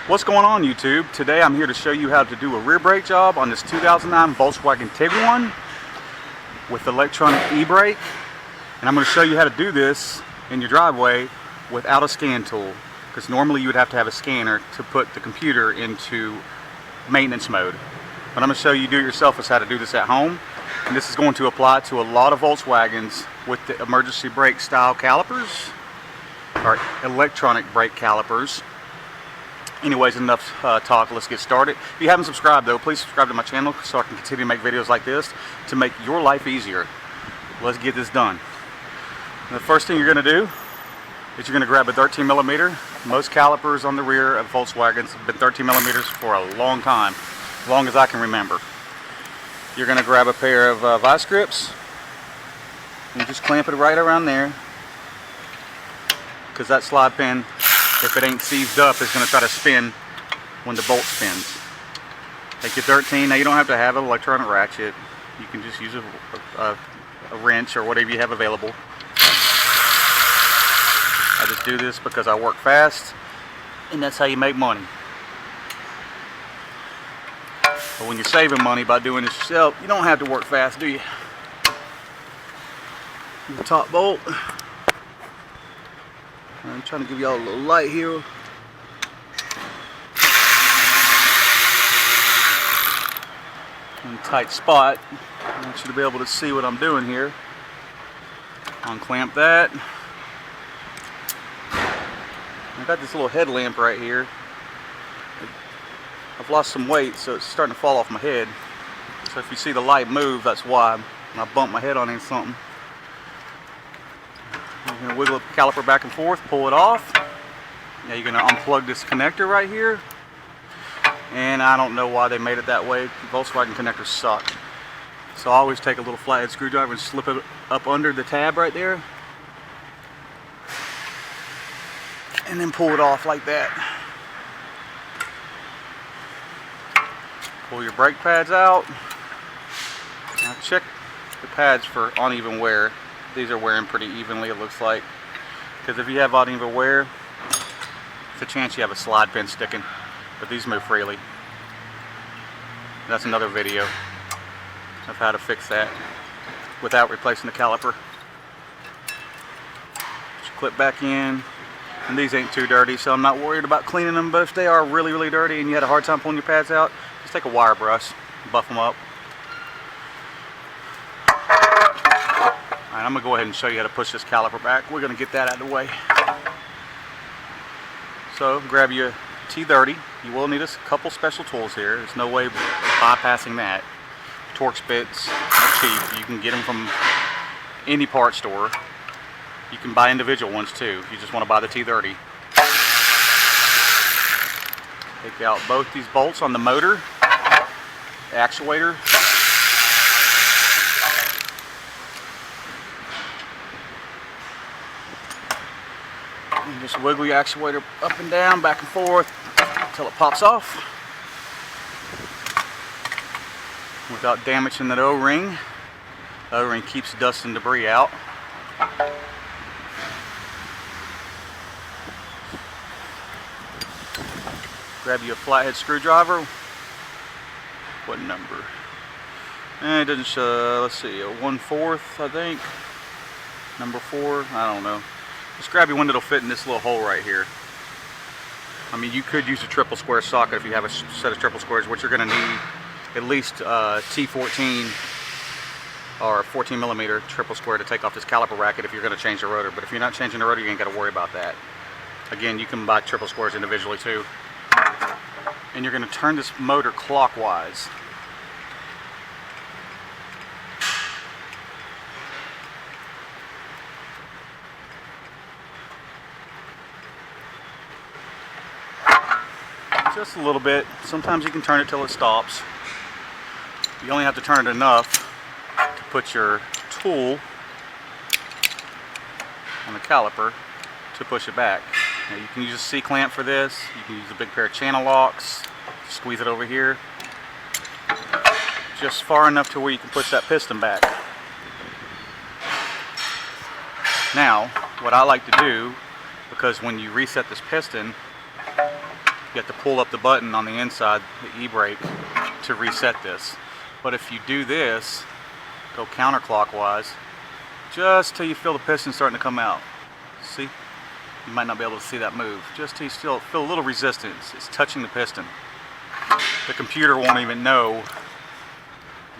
What's going on, YouTube? Today I'm here to show you how to do a rear brake job on this 2009 Volkswagen Tiguan with electronic e-brake, and I'm going to show you how to do this in your driveway without a scan tool, because normally you would have to have a scanner to put the computer into maintenance mode. But I'm going to show you do-it-yourself is how to do this at home, and this is going to apply to a lot of Volkswagens with the emergency brake style calipers or electronic brake calipers. Anyways, enough talk, let's get started. If you haven't subscribed though, please subscribe to my channel so I can continue to make videos like this to make your life easier. Let's get this done. And the first thing you're going to do is you're going to grab a 13mm. Most calipers on the rear of Volkswagens have been 13mm for a long time, as long as I can remember. You're going to grab a pair of vice grips and just clamp it right around there, because that slide pin, if it ain't seized up, it's going to try to spin when the bolt spins. Take your 13. Now you don't have to have an electronic ratchet. You can just use a wrench or whatever you have available. I just do this because I work fast, and that's how you make money. But when you're saving money by doing this yourself, you don't have to work fast, do you? The top bolt. I'm trying to give y'all a little light here. In a tight spot. I want you to be able to see what I'm doing here. Unclamp that. I've got this little headlamp right here. I've lost some weight, so it's starting to fall off my head. So if you see the light move, that's why. And I bump my head on something. You're going to wiggle the caliper back and forth, pull it off. Now you're going to unplug this connector right here. And I don't know why they made it that way. Volkswagen connectors suck. So I always take a little flathead screwdriver and slip it up under the tab right there. And then pull it off like that. Pull your brake pads out. Now check the pads for uneven wear. These are wearing pretty evenly, it looks like. Because if you have uneven wear, it's a chance you have a slide pin sticking. But these move freely. That's another video of how to fix that without replacing the caliper. Just clip back in. And these ain't too dirty, so I'm not worried about cleaning them. But if they are really, really dirty and you had a hard time pulling your pads out, just take a wire brush, buff them up. Alright, I'm going to go ahead and show you how to push this caliper back. We're going to get that out of the way. So, grab your T30. You will need a couple special tools here. There's no way bypassing that. Torx bits are cheap. You can get them from any part store. You can buy individual ones too if you just want to buy the T30. Take out both these bolts on the motor, the actuator. And just wiggle your actuator up and down, back and forth until it pops off without damaging that O-ring. The O-ring keeps dust and debris out. Grab you a flathead screwdriver. What number? It doesn't show. Let's see, a 1/4, I think. Number 4. I don't know. Just grab you one that'll fit in this little hole right here. I mean, you could use a triple square socket if you have a set of triple squares, which you're going to need at least T14 or 14mm triple square to take off this caliper racket if you're going to change the rotor. But if you're not changing the rotor, you ain't got to worry about that. Again, you can buy triple squares individually too. And you're going to turn this motor clockwise. Just a little bit. Sometimes you can turn it till it stops. You only have to turn it enough to put your tool on the caliper to push it back. Now you can use a C-clamp for this. You can use a big pair of channel locks. Squeeze it over here. Just far enough to where you can push that piston back. Now, what I like to do, because when you reset this piston, you have to pull up the button on the inside, the e-brake, to reset this. But if you do this, go counterclockwise, just till you feel the piston starting to come out. See? You might not be able to see that move. Just till you still feel a little resistance. It's touching the piston. The computer won't even know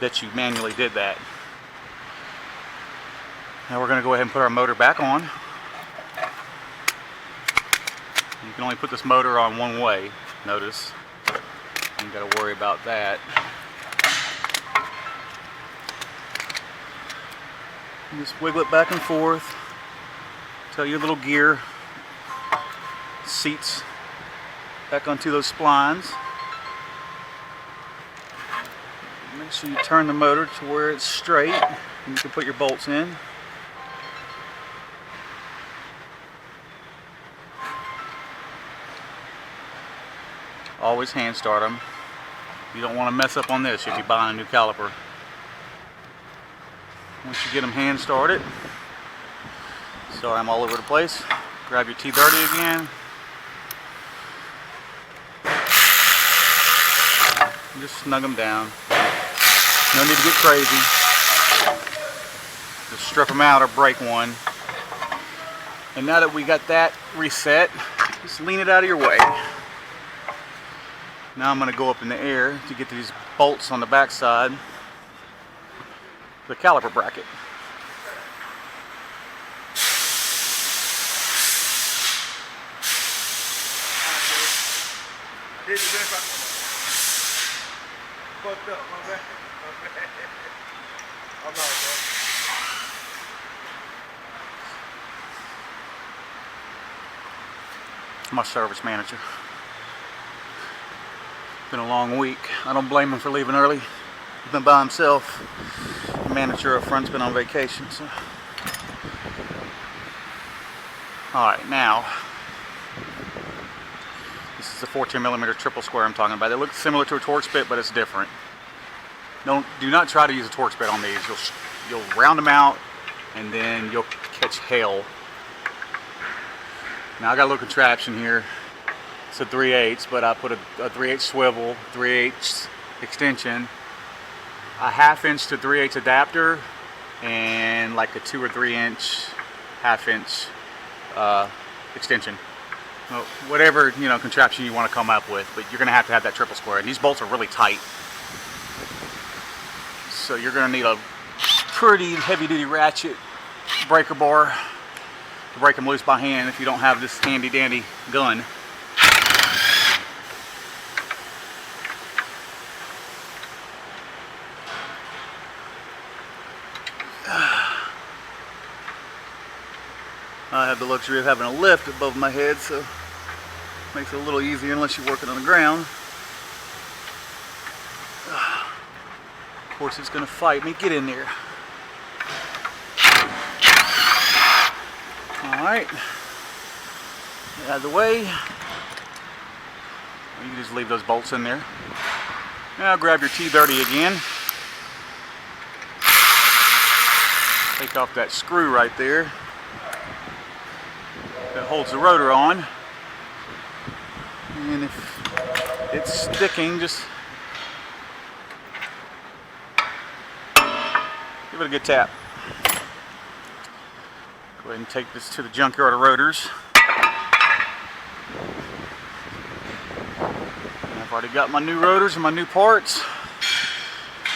that you manually did that. Now we're going to go ahead and put our motor back on. You can only put this motor on one way, notice. You got to worry about that. You just wiggle it back and forth. Tell your little gear seats back onto those splines. Make sure you turn the motor to where it's straight and you can put your bolts in. Always hand start them. You don't want to mess up on this if you're buying a new caliper. Once you get them hand started, sorry I'm all over the place, grab your T30 again. Just snug them down. No need to get crazy. Just strip them out or break one. And now that we got that reset, just lean it out of your way. Now I'm going to go up in the air to get to these bolts on the back side, the caliper bracket. Fucked up, my bad. I'm not, bro. My service manager. Been a long week. I don't blame him for leaving early. He's been by himself. The manager up front's been on vacation. So. Alright, now this is a 14mm triple square I'm talking about. They look similar to a Torx bit, but it's different. Do not try to use a Torx bit on these. You'll round them out and then you'll catch hail. Now I got a little contraption here. It's a 3/8, but I put a 3/8 swivel, 3/8 extension, a 1/2 inch to 3/8 adapter, and like a 2 or 3 inch 1/2 inch extension. Well, whatever contraption you want to come up with, but you're going to have that triple square. And these bolts are really tight, so you're going to need a pretty heavy-duty ratchet breaker bar to break them loose by hand if you don't have this handy-dandy gun. I have the luxury of having a lift above my head, so it makes it a little easier unless you're working on the ground. Of course it's going to fight me. Get in there. Alright. Out of the way. You can just leave those bolts in there. Now grab your T30 again. Take off that screw right there that holds the rotor on, and if it's sticking, just give it a good tap. Go ahead and take this to the junkyard of rotors. And I've already got my new rotors and my new parts.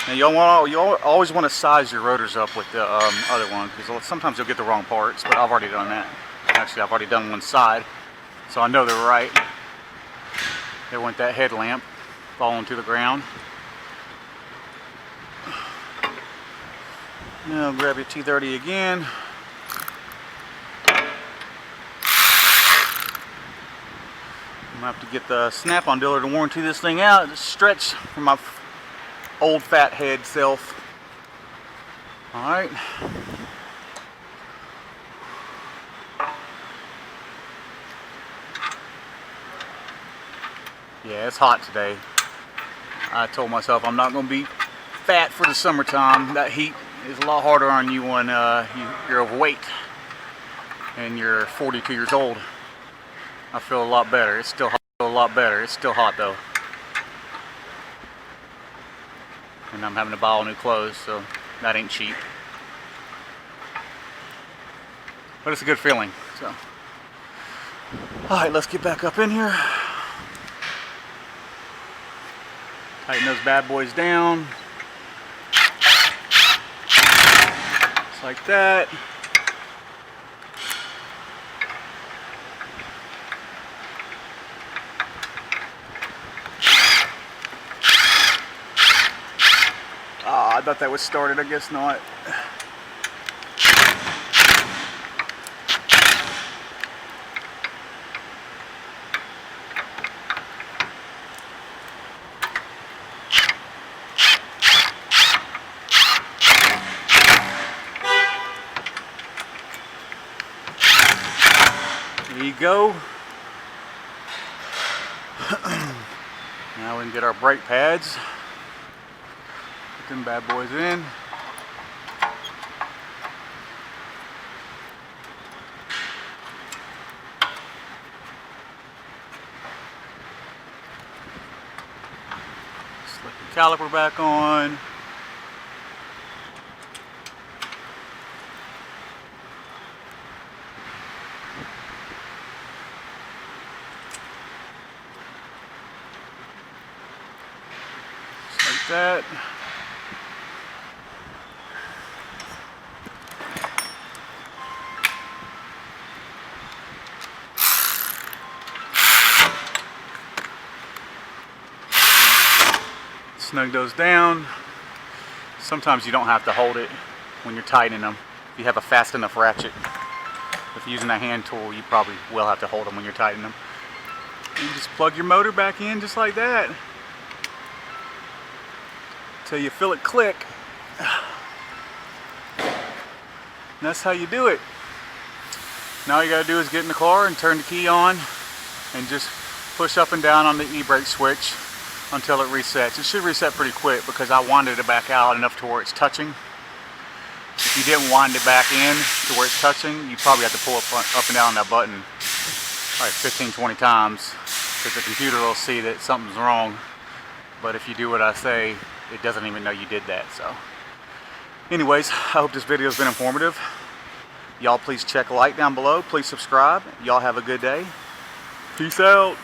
Now you always want to size your rotors up with the other one, because sometimes you'll get the wrong parts, but I've already done that. Actually, I've already done one side, so I know they're right. There went that headlamp falling to the ground. Now grab your T30 again. I'm gonna have to get the snap-on dealer to warranty this thing out. Just stretch from my old fat head self. All right. Yeah, it's hot today. I told myself I'm not going to be fat for the summertime. That heat is a lot harder on you when you're overweight and you're 42 years old. I feel a lot better. It's still hot. A lot better. It's still hot though. And I'm having to buy all new clothes, so that ain't cheap. But it's a good feeling, so. Alright, let's get back up in here. Tighten those bad boys down. Just like that. I thought that was started, I guess not. There you go. Now we can get our brake pads. Put them bad boys in. Slip the caliper back on. Just like that. Snug those down. Sometimes you don't have to hold it when you're tightening them. If you have a fast enough ratchet. If you're using a hand tool, you probably will have to hold them when you're tightening them. You just plug your motor back in just like that. Till you feel it click. And that's how you do it. Now all you gotta do is get in the car and turn the key on and just push up and down on the e-brake switch until it resets. It should reset pretty quick because I winded it back out enough to where it's touching. If you didn't wind it back in to where it's touching, you probably have to pull up and down that button like 15-20 times because the computer will see that something's wrong. But if you do what I say, it doesn't even know you did that. So anyways, I hope this video has been informative. Y'all please check like down below. Please subscribe. Y'all have a good day. Peace out.